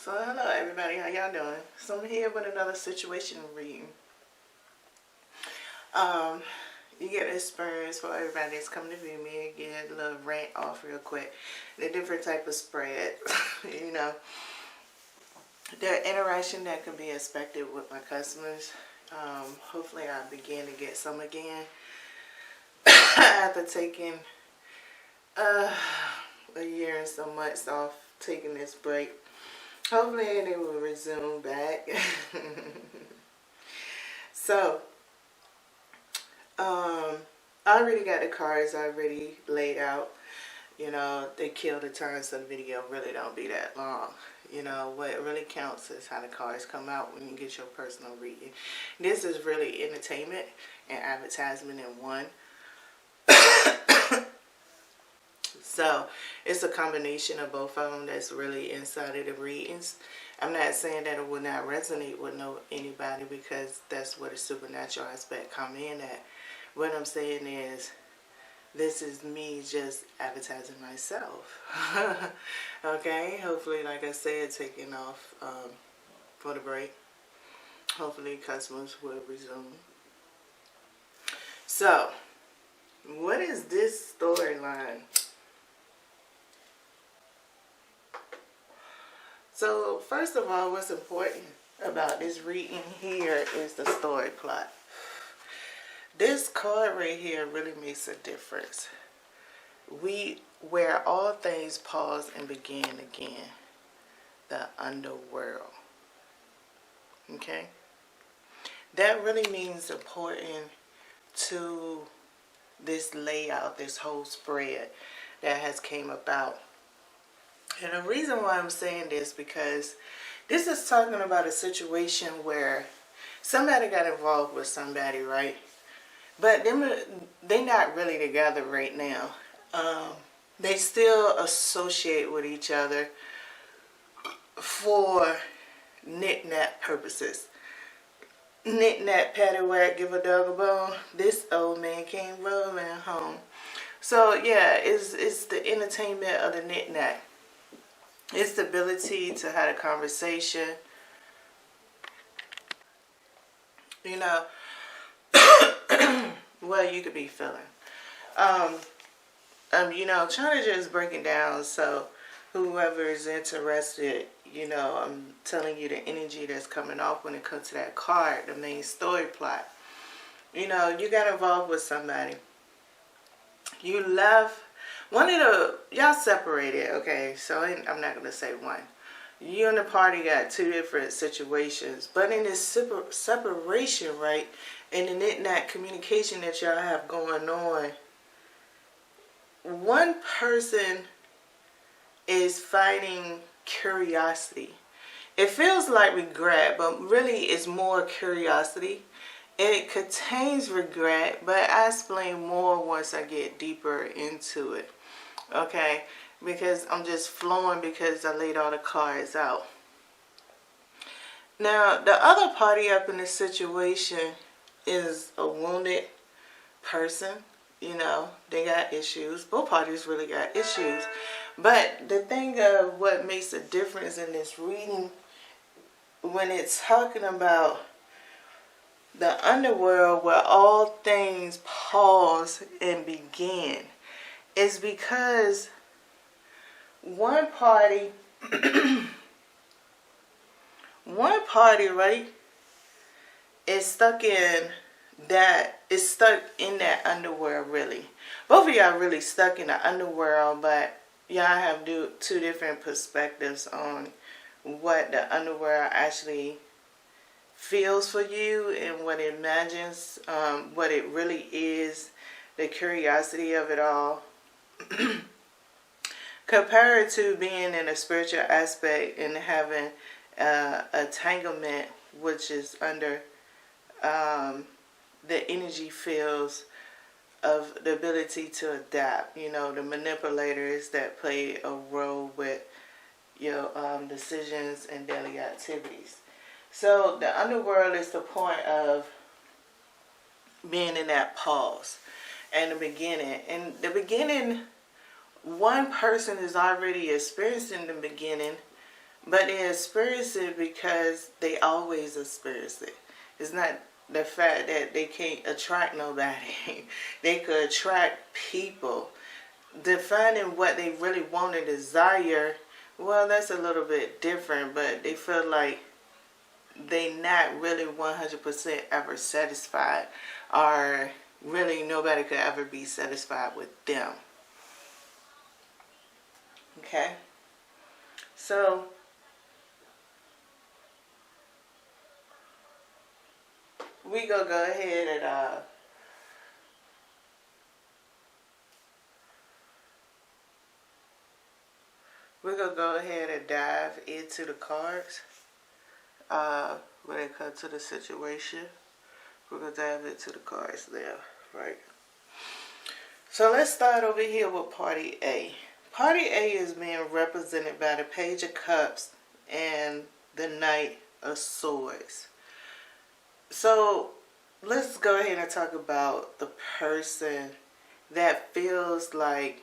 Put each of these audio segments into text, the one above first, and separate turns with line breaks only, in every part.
So hello everybody, how y'all doing? So I'm here with another situation reading. You get experience for everybody that's coming to view me and get a little rant off real quick. The different type of spread, you know. The interaction that can be expected with my customers. Hopefully I begin to get some again after taking a year and some months off taking this break. Hopefully they will resume back. So, I already got the cards already laid out. You know, they kill the time, so the video really don't be that long. You know, what really counts is how the cards come out when you get your personal reading. This is really entertainment and advertisement in one. So, it's a combination of both of them that's really inside of the readings. I'm not saying that it will not resonate with anybody because that's where the supernatural aspect come in at. What I'm saying is, this is me just advertising myself. Okay? Hopefully, like I said, taking off for the break. Hopefully, customers will resume. So, what is this storyline? So, first of all, what's important about this reading here is the story plot. This card right here really makes a difference. Where all things pause and begin again. The underworld. Okay? That really means important to this layout, this whole spread that has came about. And the reason why I'm saying this, because this is talking about a situation where somebody got involved with somebody, right? But they're not really together right now. They still associate with each other for knick-knack purposes. Knick-knack, paddywhack, give a dog a bone. This old man came rolling home. So yeah, it's the entertainment of the knick-knack. It's the ability to have a conversation. You know, well, you could be feeling. You know, trying to just break it down so whoever is interested, you know, I'm telling you the energy that's coming off when it comes to that card, the main story plot. You know, you got involved with somebody. You left. Y'all separated, okay, so I'm not going to say one. You and the party got two different situations, but in this separation, right, and the knick-knack communication that y'all have going on, one person is fighting curiosity. It feels like regret, but really it's more curiosity. It contains regret, but I explain more once I get deeper into it. Okay, because I'm just flowing because I laid all the cards out. Now, the other party up in this situation is a wounded person. You know, they got issues. Both parties really got issues. But the thing of what makes a difference in this reading, when it's talking about the underworld where all things pause and begin, is because one party, right, is stuck in that underworld, really. Both of y'all really stuck in the underworld, but y'all have two different perspectives on what the underworld actually feels for you and what it imagines, what it really is, the curiosity of it all. Compared to being in a spiritual aspect and having entanglement, which is under the energy fields of the ability to adapt. You know, the manipulators that play a role with your decisions and daily activities. So the underworld is the point of being in that pause and the beginning. And the beginning, one person is already experiencing the beginning, But they experience it because they always experience it. It's not the fact that they can't attract nobody. They could attract people. Defining what they really want and desire, well, that's a little bit different, but they feel like they not really 100% ever satisfied, or really nobody could ever be satisfied with them. Okay? So, we gonna go ahead and we're gonna go ahead and dive into the cards. When it comes to the situation, we're gonna dive into the cards there, right? So let's start over here with Party A. Party A is being represented by the Page of Cups and the Knight of Swords. So let's go ahead and talk about the person that feels like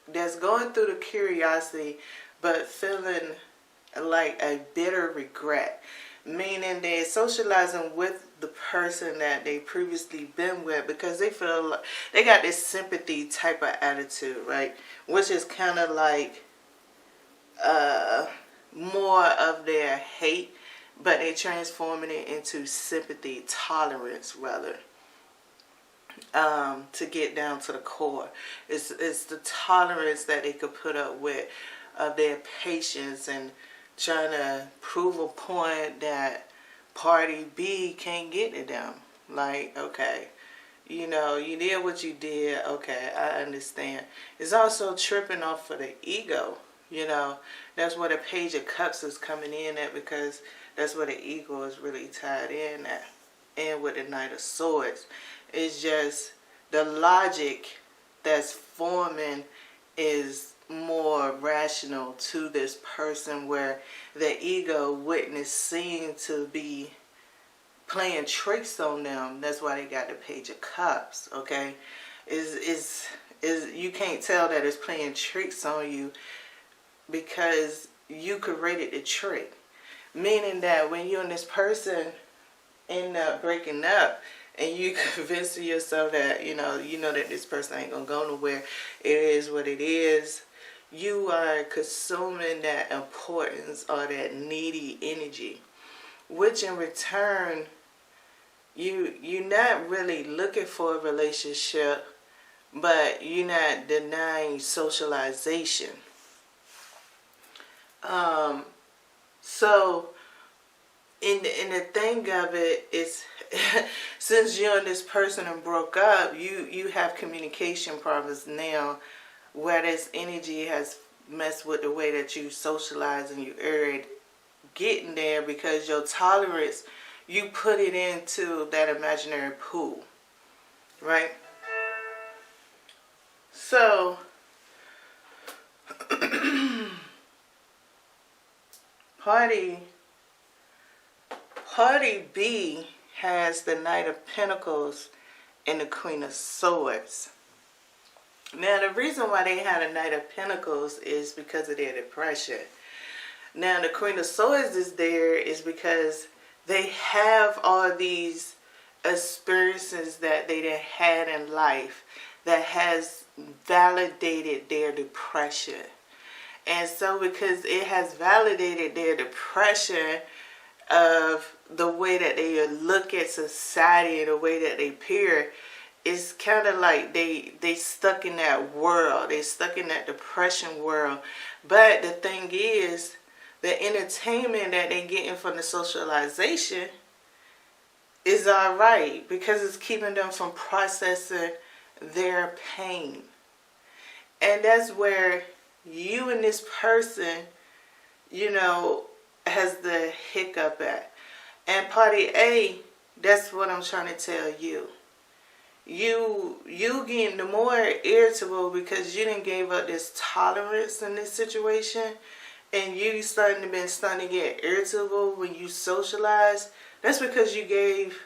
that's going through the curiosity, but feeling like a bitter regret. Meaning they're socializing with the person that they previously been with because they feel like they got this sympathy type of attitude, right? Which is kind of like more of their hate, but they transforming it into sympathy, tolerance rather. To get down to the core, it's the tolerance that they could put up with, their patience, and trying to prove a point that Party B can't get to them. Like, okay, you know, you did what you did. Okay, I understand. It's also tripping off for the ego. You know, that's where the Page of Cups is coming in at, because that's where the ego is really tied in at. And with the Knight of Swords, it's just the logic that's forming is more rational to this person, where the ego witness seem to be playing tricks on them. That's why they got the Page of Cups. Okay, is you can't tell that it's playing tricks on you because you created the trick. Meaning that when you and this person end up breaking up, and you convince yourself that you know that this person ain't gonna go nowhere, it is what it is, you are consuming that importance or that needy energy, which in return you're not really looking for a relationship, but you're not denying socialization. So in the thing of it is, since you and this person have broke up, you have communication problems now, where this energy has messed with the way that you socialize, and you are getting there because your tolerance, you put it into that imaginary pool, right? So Party B has the Knight of Pentacles and the Queen of Swords. Now, the reason why they had a Knight of Pentacles is because of their depression. Now, the Queen of Swords is there is because they have all these experiences that they had in life that has validated their depression. And so because it has validated their depression of the way that they look at society and the way that they appear, it's kind of like they stuck in that world. They stuck in that depression world. But the thing is, the entertainment that they're getting from the socialization is alright, because it's keeping them from processing their pain. And that's where you and this person, you know, has the hiccup at. And Party A, that's what I'm trying to tell you. You getting the more irritable because you didn't give up this tolerance in this situation, and you starting to get irritable when you socialize. That's because you gave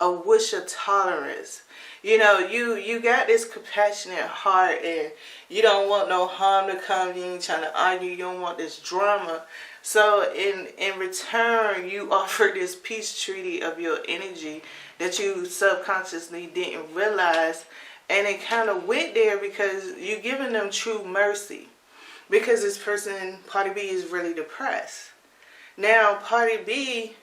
a wish of tolerance. You know, you got this compassionate heart, and you don't want no harm to come. You ain't trying to argue. You don't want this drama. So in return, you offer this peace treaty of your energy that you subconsciously didn't realize, and it kind of went there because you're giving them true mercy. Because this person, party B, is really depressed. Now, party B,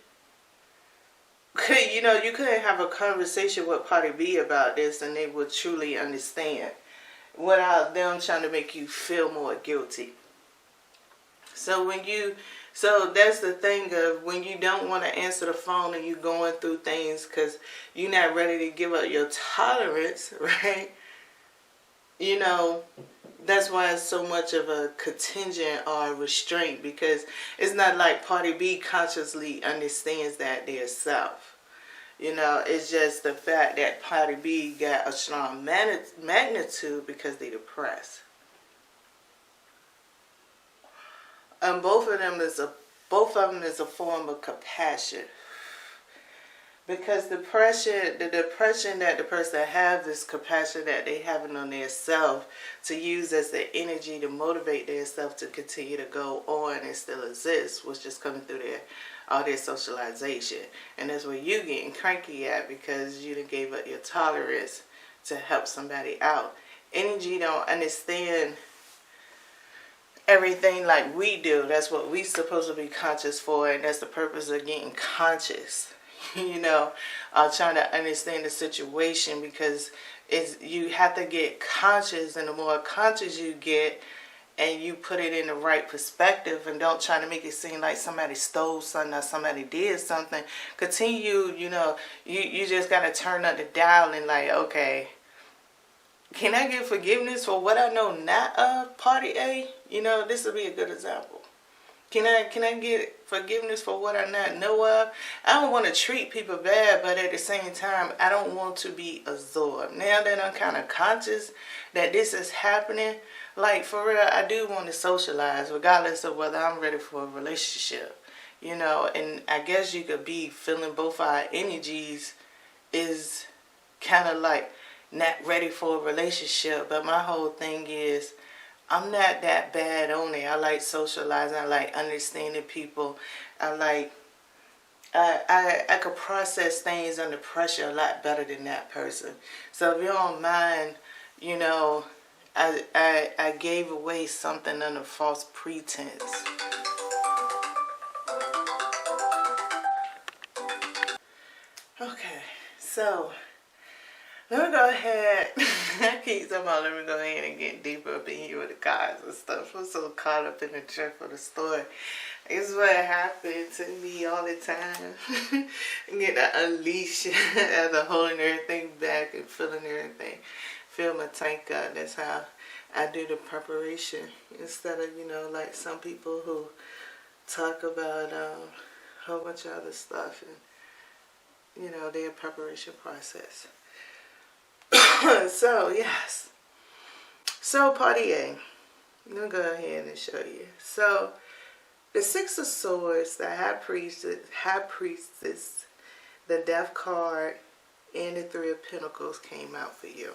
you know, you couldn't have a conversation with party B about this and they would truly understand without them trying to make you feel more guilty. So that's the thing of when you don't want to answer the phone and you're going through things because you're not ready to give up your tolerance, right? You know, that's why it's so much of a contingent or restraint, because it's not like party B consciously understands that their self. You know, it's just the fact that party B got a strong magnitude because they depressed. And both of them is a form of compassion. Because the depression that the person has is compassion that they having on their self to use as the energy to motivate their self to continue to go on and still exist, which is coming through all their socialization. And that's where you getting cranky at because you done gave up your tolerance to help somebody out. Energy don't understand everything like we do. That's what we supposed to be conscious for, and that's the purpose of getting conscious. You know, trying to understand the situation, because you have to get conscious, and the more conscious you get and you put it in the right perspective and don't try to make it seem like somebody stole something or somebody did something, continue, you know, you just got to turn up the dial and like, okay, can I get forgiveness for what I know not of, party A? You know, this would be a good example. Can I get forgiveness for what I not know of? I don't want to treat people bad, but at the same time, I don't want to be absorbed. Now that I'm kind of conscious that this is happening, like for real, I do want to socialize regardless of whether I'm ready for a relationship. You know, and I guess you could be feeling both our energies is kind of like not ready for a relationship, but my whole thing is, I'm not that bad on it. I like socializing. I like understanding people. I could process things under pressure a lot better than that person. So if you don't mind, you know, I gave away something under false pretense. Okay, so let me go ahead. I keep talking about let me go ahead and get deeper up in here with the cards and stuff. I'm so caught up in the drift of the story. It's what happened to me all the time. Get to unleash after holding everything back and feeling everything. Fill my tank up. That's how I do the preparation. Instead of, you know, like some people who talk about a whole bunch of other stuff and, you know, their preparation process. So, yes. So, party A. I'm going to go ahead and show you. So, the Six of Swords, the High Priestess, the Death card, and the Three of Pentacles came out for you.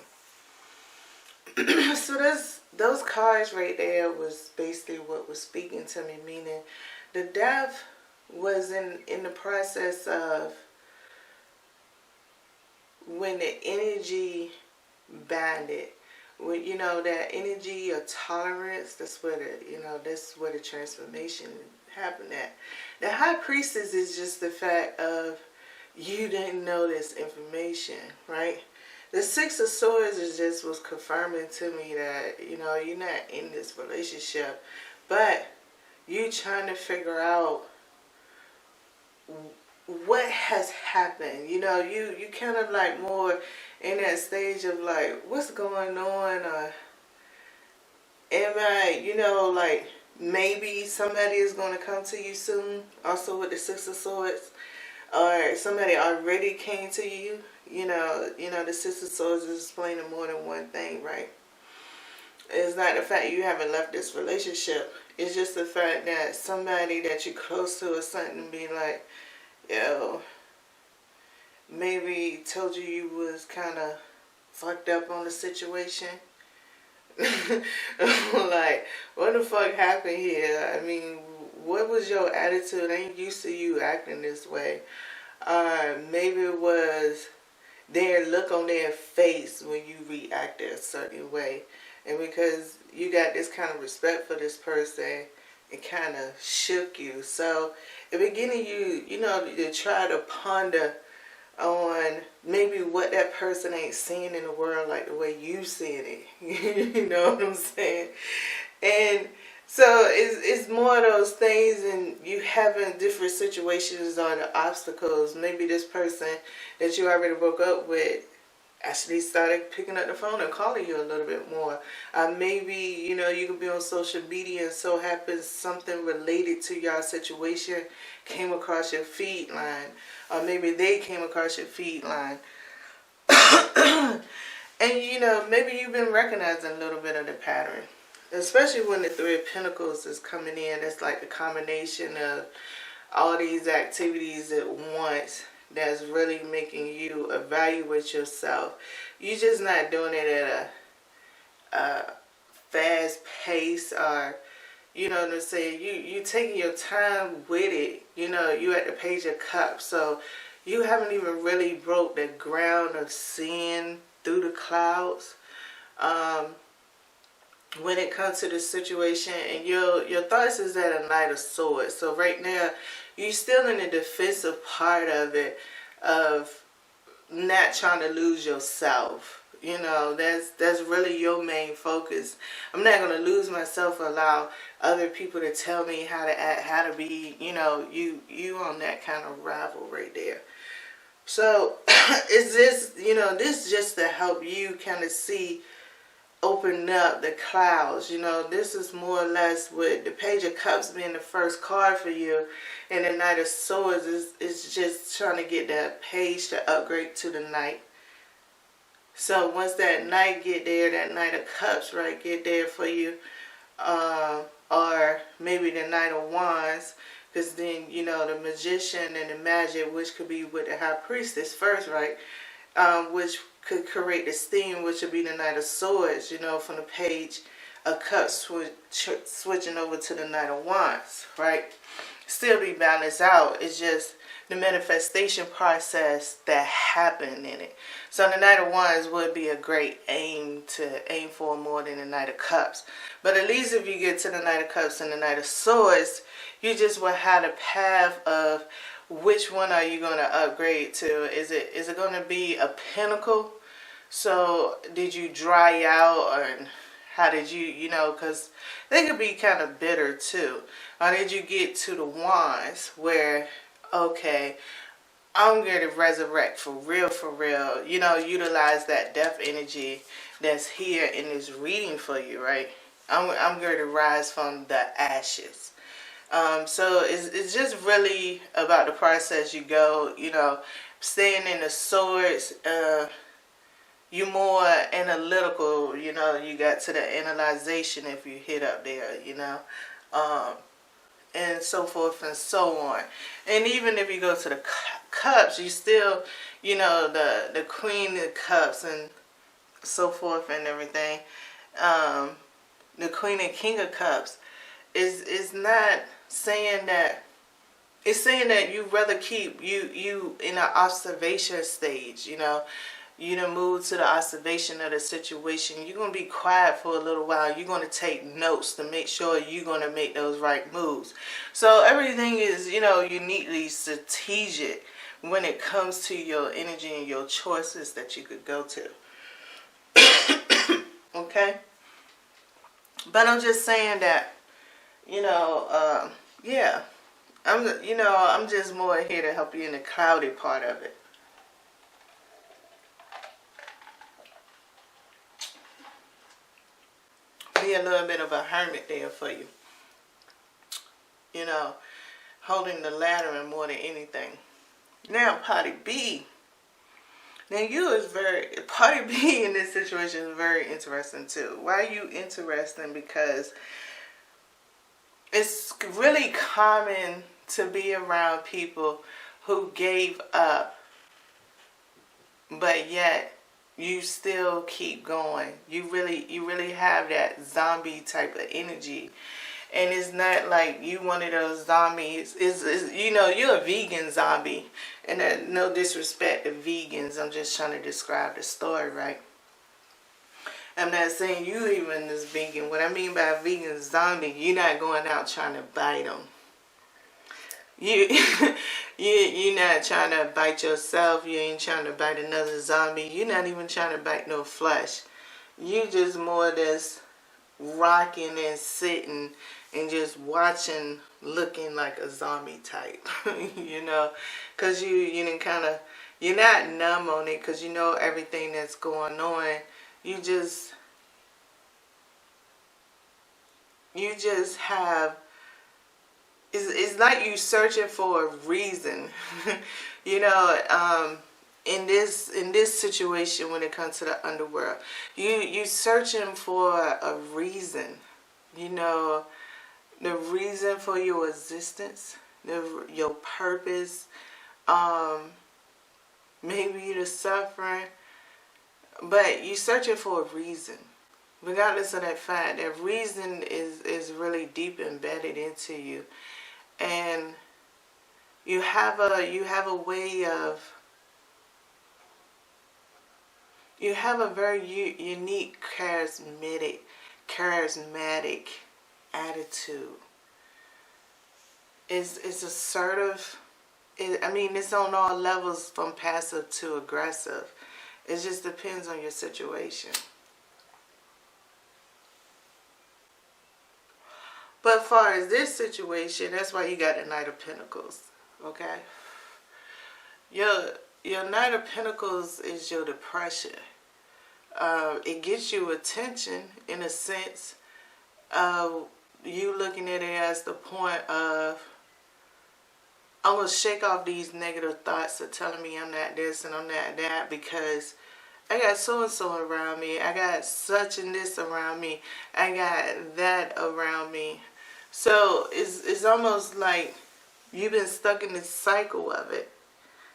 So, those cards right there was basically what was speaking to me, meaning the Death was in the process of when the energy banded, with, you know, that energy of tolerance, that's where the transformation happened at. The High Priestess is just the fact of you didn't know this information, right? The Six of Swords was confirming to me that, you know, you're not in this relationship, but you trying to figure out what has happened. You know, you kind of like more in that stage of like, what's going on, or am I, you know, like maybe somebody is going to come to you soon, also with the Six of Swords, or somebody already came to you. You know, the Six of Swords is explaining more than one thing, right? It's not the fact you haven't left this relationship. It's just the fact that somebody that you're close to or something be like, yo, maybe told you was kind of fucked up on the situation. Like, what the fuck happened here? I mean, what was your attitude? I ain't used to you acting this way. Maybe it was their look on their face when you reacted a certain way. And because you got this kind of respect for this person, it kind of shook you. So, in the beginning, you try to ponder on maybe what that person ain't seeing in the world like the way you seeing it. You know what I'm saying? And so it's more of those things, and you having different situations or the obstacles. Maybe this person that you already broke up with actually started picking up the phone and calling you a little bit more. Maybe, you could be on social media and so happens something related to your situation came across your feed line. Or maybe they came across your feed line. And, maybe you've been recognizing a little bit of the pattern. Especially when the Three of Pentacles is coming in. It's like a combination of all these activities at once that's really making you evaluate yourself. You're just not doing it at a fast pace, or you know what I'm saying, you taking your time with it. You at the Page of Cups, so you haven't even really broke the ground of seeing through the clouds when it comes to the situation. And your thoughts is at a Knight of Swords. So right now you're still in the defensive part of it, of not trying to lose yourself. That's really your main focus. I'm not going to lose myself or allow other people to tell me how to act, how to be. You on that kind of rival right there. So is this, this just to help you kind of see, open up the clouds. This is more or less with the Page of Cups being the first card for you, and the Knight of Swords is just trying to get that page to upgrade to the Knight. So once that Knight get there, that Knight of Cups, right, get there for you, or maybe the Knight of Wands, because then, the Magician and the Magic, which could be with the High Priestess first, right, which could create this theme, which would be the Knight of Swords, from the Page of Cups switching over to the Knight of Wands, right? Still be balanced out. It's just the manifestation process that happened in it. So the Knight of Wands would be a great aim for more than the Knight of Cups. But at least if you get to the Knight of Cups and the Knight of Swords, you just will have a path of which one are you going to upgrade to. Is it going to be a Pentacle? So did you dry out, or how did you, because they could be kind of bitter too. Or did you get to the Wands where, okay, I'm going to resurrect for real, utilize that death energy that's here in this reading for you, right? I'm going to rise from the ashes. So it's just really about the process you go, staying in the Swords. You're more analytical, you got to the analyzation if you hit up there, and so forth and so on. And even if you go to the Cups, you still, the Queen of Cups and so forth and everything. The Queen and King of Cups is not saying that. It's saying that you rather keep you in an observation stage, You done move to the observation of the situation. You're going to be quiet for a little while. You're going to take notes to make sure you're going to make those right moves. So everything is, uniquely strategic when it comes to your energy and your choices that you could go to. Okay? But I'm just saying that, yeah. I'm just more here to help you in the cloudy part of it. Be a little bit of a hermit there for you. Holding the ladder more than anything. Now, Party B. Now, Party B in this situation is very interesting too. Why are you interesting? Because it's really common to be around people who gave up but yet you still keep going. You really have that zombie type of energy. And it's not like you one of those zombies. You know, you're a vegan zombie. And no disrespect to vegans. I'm just trying to describe the story, right? I'm not saying you even is vegan. What I mean by a vegan zombie, you're not going out trying to bite them. You, you're not trying to bite yourself. You ain't trying to bite another zombie. You're not even trying to bite no flesh. You just more or less rocking and sitting and just watching, looking like a zombie type. You know, because you didn't kind of, you're not numb on it because you know everything that's going on. You just have, it's like you searching for a reason. You know, in this situation when it comes to the underworld, you searching for a reason. You know, the reason for your existence, your purpose, maybe the suffering, but you searching for a reason. Regardless of that fact, that reason is really deep embedded into you, and you have a way of, you have a very unique charismatic attitude. It's assertive. I mean, it's on all levels from passive to aggressive. It just depends on your situation. But as far as this situation, that's why you got the Knight of Pentacles, okay? Your Knight of Pentacles is your depression. It gets you attention in a sense of you looking at it as the point of, I'm going to shake off these negative thoughts of telling me I'm not this and I'm not that because I got so-and-so around me. I got such and this around me. I got that around me. So it's almost like you've been stuck in this cycle of it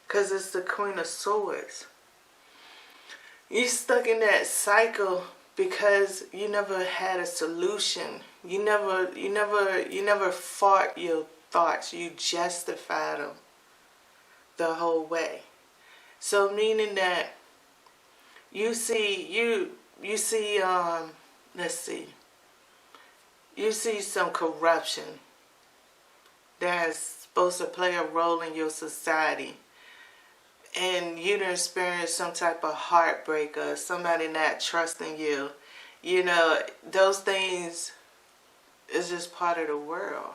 because it's the Queen of Swords. You're stuck in that cycle because you never had a solution. You never fought your thoughts. You justified them the whole way. So meaning that you see let's see. You see some corruption that's supposed to play a role in your society. And you done experienced some type of heartbreak or somebody not trusting you. You know, those things is just part of the world.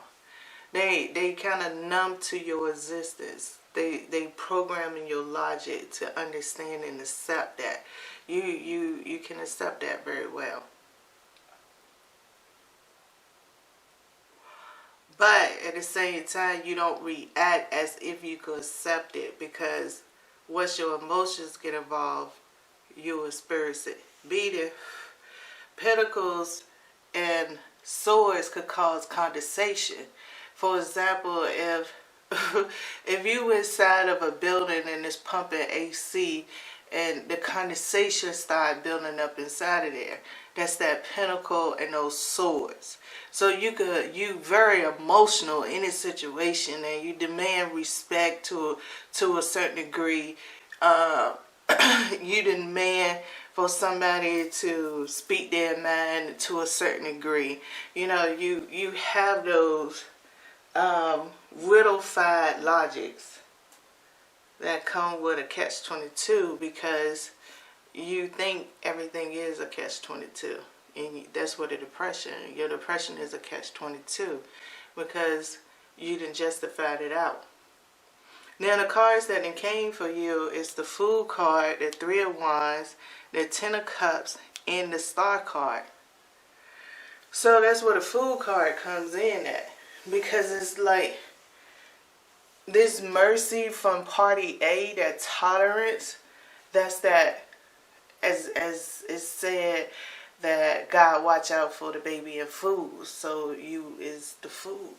They kind of numb to your existence. They programming your logic to understand and accept that. You can accept that very well. But at the same time, you don't react as if you could accept it because once your emotions get involved, you experience it. Be the Pentacles and Swords could cause condensation. For example, if if you inside of a building and it's pumping AC and the condensation start building up inside of there, that's that Pentacle and those Swords. So you very emotional in a situation and you demand respect to a certain degree. You demand for somebody to speak their mind to a certain degree. You know, you have those riddle-fied logics that come with a catch-22 because you think everything is a catch-22. And that's what your depression is a catch-22 because you done justified it out. Now the cards that came for you is the Fool card, the Three of Wands, the Ten of Cups, and the Star card. So that's where the Fool card comes in at. Because it's like this mercy from party A, that tolerance, that's that, as it's said, that God watch out for the baby and fools. So you is the fool.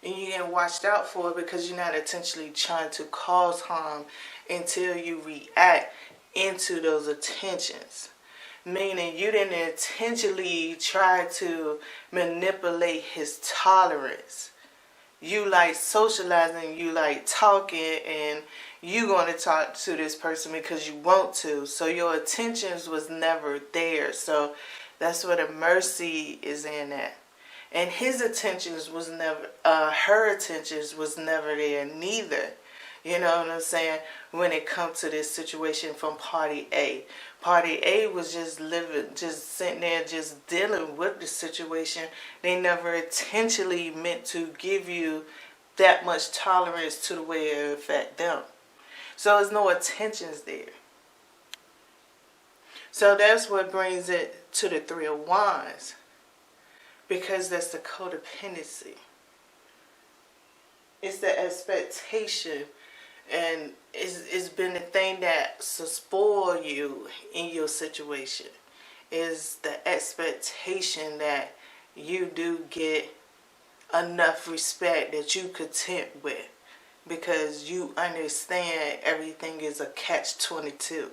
and you're getting watched out for because you're not intentionally trying to cause harm until you react into those attentions. Meaning you didn't intentionally try to manipulate his tolerance. You like socializing, you like talking, and you going to talk to this person because you want to. So your attentions was never there. So that's where the mercy is in at. And his attentions was never, her attentions was never there neither. You know what I'm saying? When it comes to this situation from party A. Party A was just living, just sitting there, just dealing with the situation. They never intentionally meant to give you that much tolerance to the way it affect them. So there's no attentions there. So that's what brings it to the Three of Wands. Because that's the codependency. It's the expectation. And it's been the thing that spoil you in your situation. Is the expectation that you do get enough respect that you content with. Because you understand everything is a catch-22.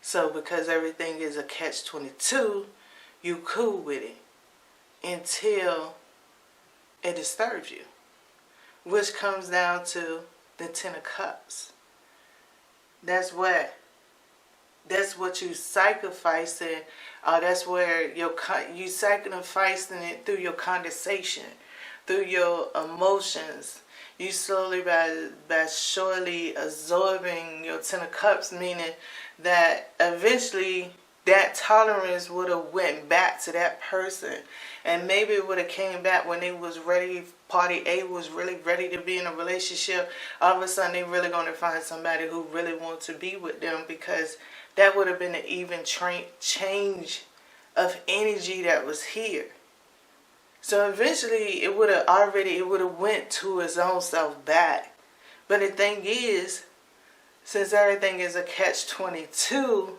So because everything is a catch-22, you cool with it. Until it disturbs you. Which comes down to the Ten of Cups. That's what you sacrificing. That's where you sacrificing it through your condensation, through your emotions. You slowly by surely absorbing your Ten of Cups, meaning that eventually that tolerance would have went back to that person. And maybe it would have came back when they was ready, party A was really ready to be in a relationship. All of a sudden they really going to find somebody who really wants to be with them, because that would have been an even change of energy that was here. So eventually it would have went to its own self back. But the thing is, since everything is a catch-22,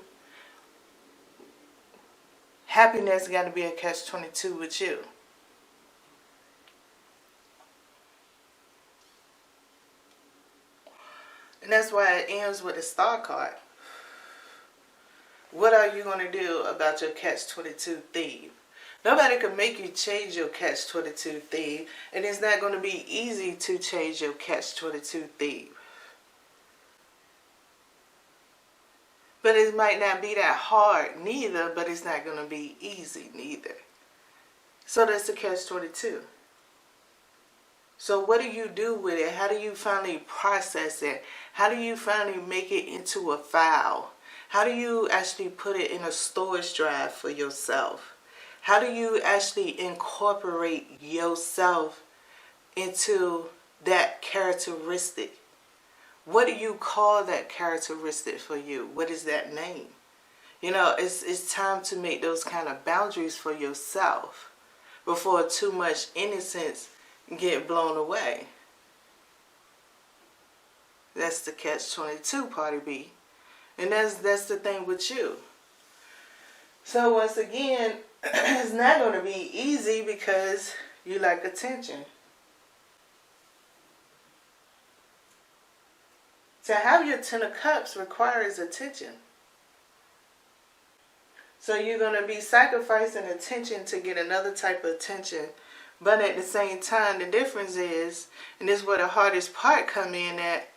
happiness got to be a catch-22 with you. And that's why it ends with the Star card. What are you going to do about your catch-22 theme? Nobody can make you change your catch-22 theme. And it's not going to be easy to change your catch-22 theme. But it might not be that hard neither, but it's not going to be easy neither. So that's the catch-22. So what do you do with it? How do you finally process it? How do you finally make it into a file? How do you actually put it in a storage drive for yourself? How do you actually incorporate yourself into that characteristic? What do you call that characteristic for you? What is that name? You know, it's time to make those kind of boundaries for yourself before too much innocence get blown away. That's the catch-22, party B. And that's the thing with you. So once again, it's not going to be easy because you like attention. To have your Ten of Cups requires attention. So you're going to be sacrificing attention to get another type of attention. But at the same time, the difference is, and this is where the hardest part come in, that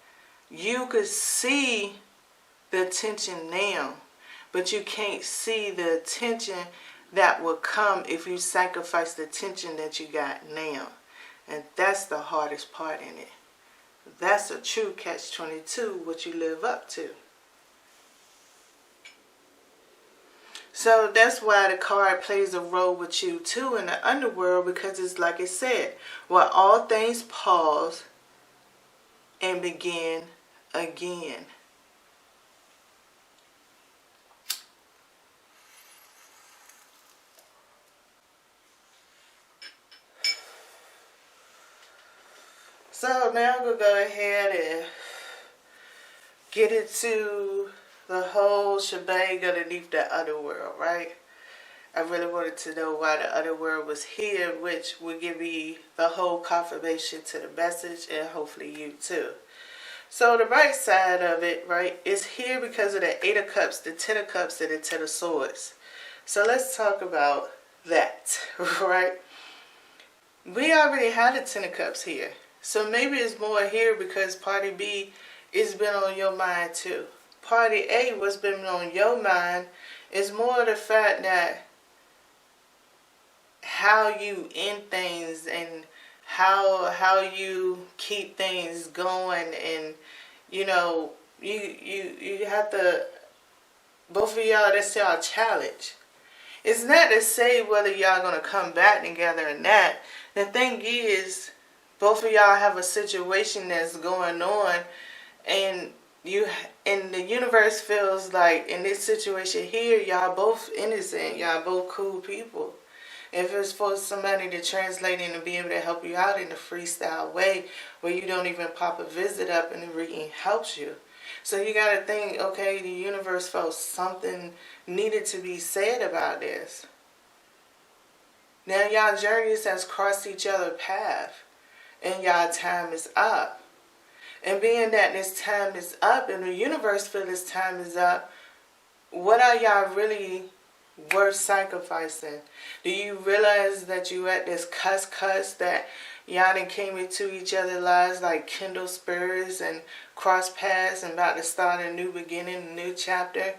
you could see the attention now, but you can't see the attention that will come if you sacrifice the attention that you got now. And that's the hardest part in it. That's a true catch-22, what you live up to. So that's why the card plays a role with you too in the underworld, because it's like it said, where all things pause and begin again. So now we'll go ahead and get into the whole shebang underneath the underworld, right? I really wanted to know why the other world was here, which would give me the whole confirmation to the message, and hopefully you too. So the right side of it, right, is here because of the 8 of Cups, the 10 of Cups, and the 10 of Swords. So let's talk about that, right? We already had the 10 of Cups here. So maybe it's more here because Party B has been on your mind too. Party A, what's been on your mind, is more the fact that how you end things and how you keep things going, and you know you have to, both of y'all, that's y'all challenge. It's not to say whether y'all gonna come back together or not. The thing is, both of y'all have a situation that's going on, and the universe feels like in this situation here, y'all both innocent, y'all both cool people. If it's for somebody to translate and to be able to help you out in a freestyle way where you don't even pop a visit up and the reading helps you. So you got to think, okay, the universe felt something needed to be said about this. Now y'all journeys has crossed each other's path, and y'all time is up. And being that this time is up and the universe feels this time is up, what are y'all really worth sacrificing? Do you realize that you at this cusp that y'all done came into each other's lives like kindle spirits and cross paths and about to start a new beginning, a new chapter?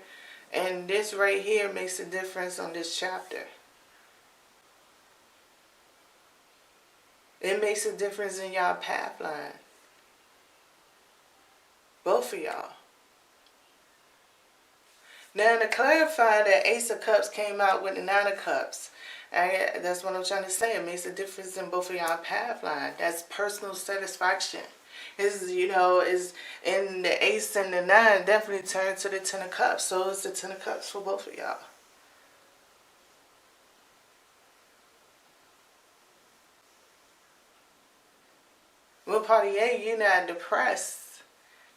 And this right here makes a difference on this chapter. It makes a difference in y'all path line. Both of y'all. Now, to clarify, that Ace of Cups came out with the 9 of Cups. That's what I'm trying to say. It makes a difference in both of y'all path line. That's personal satisfaction. Is in the Ace and the 9 definitely turn to the 10 of Cups. So it's the 10 of Cups for both of y'all. Well, Party A, you're not depressed.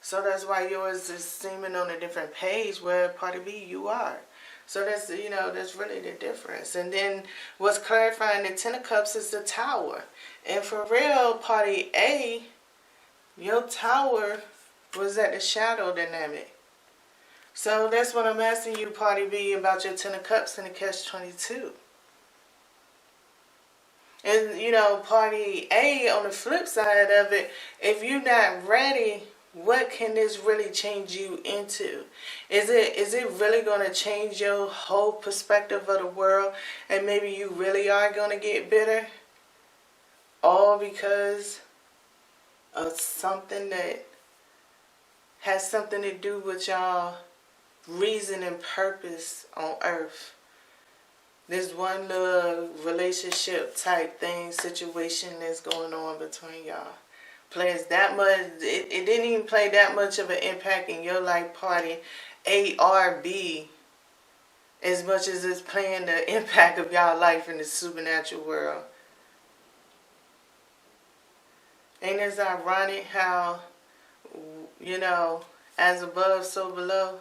So that's why yours is seeming on a different page, where Party B, you are. So that's, that's really the difference. And then what's clarifying the 10 of Cups is the Tower. And for real, Party A, your Tower was at the shadow dynamic. So that's what I'm asking you, Party B, about your 10 of Cups and the Catch-22. And, Party A, on the flip side of it, if you're not ready, what can this really change you into? Is it really going to change your whole perspective of the world, and maybe you really are going to get bitter? All because of something that has something to do with y'all reason and purpose on earth. This one little relationship type thing, situation that's going on between y'all. Plays that much, it didn't even play that much of an impact in your life, Party A or B, as much as it's playing the impact of y'all life in the supernatural world. Ain't it ironic how, as above, so below,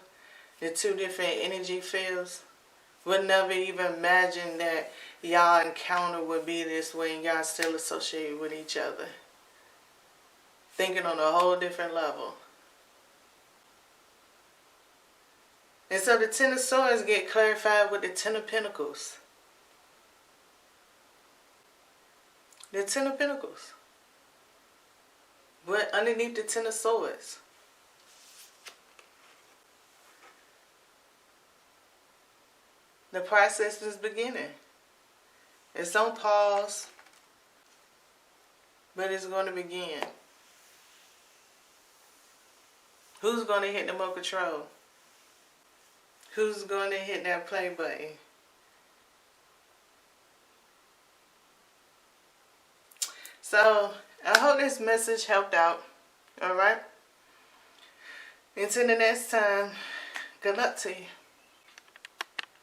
the two different energy fields? Would never even imagine that y'all encounter would be this way and y'all still associated with each other. Thinking on a whole different level. And so the 10 of Swords get clarified with the 10 of Pentacles. The 10 of Pentacles. But underneath the 10 of Swords. The process is beginning. It's on pause, but it's going to begin. Who's going to hit the remote control? Who's going to hit that play button? So, I hope this message helped out. Alright? Until the next time, good luck to you.